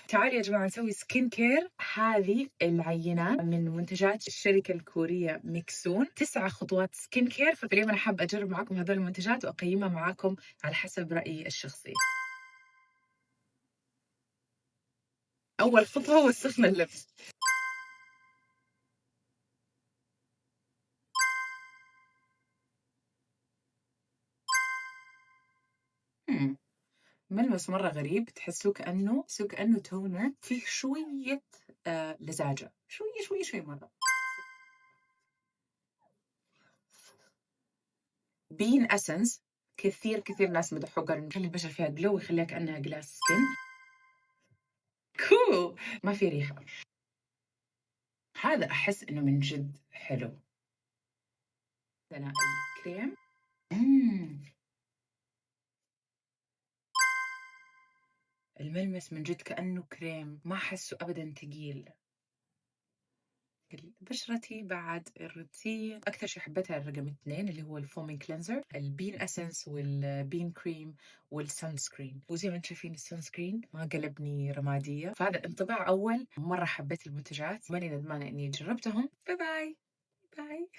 تعالوا يا جماعة نسوي سكين كير. هذه العينات من منتجات الشركة الكورية ميكسون، 9 خطوات سكين كير. فاليوم أنا حابة أجرب معاكم هذول المنتجات وأقيمها معاكم على حسب رأيي الشخصي. أول خطوة هو سخن اللبس. مم. ملمس مرة غريب، تحسوه كأنه تونر فيه شوية لزاجة، شوي مرة. بين اسنس، كثير ناس مدحوه قالوا إنه يخلي البشرة فيها جلو ويخليها كأنها جلاس سكين. ما في ريحة. هذا أحس إنه من جد حلو. عندنا الكريم. مم. الملمس من جد كأنه كريم، ما أحسه أبدا ثقيل. بشرتي بعد الروتين أكثر شيء حبيتها الرقم 2 اللي هو الفومينج كلينزر، البين أسنس والبين كريم والسان سكرين. وزي ما انتم شايفين السان سكرين ما قلبني رمادية. فهذا انطباع أول. مرة حبيت المنتجات، ماني ندمانة إني جربتهم. باي باي.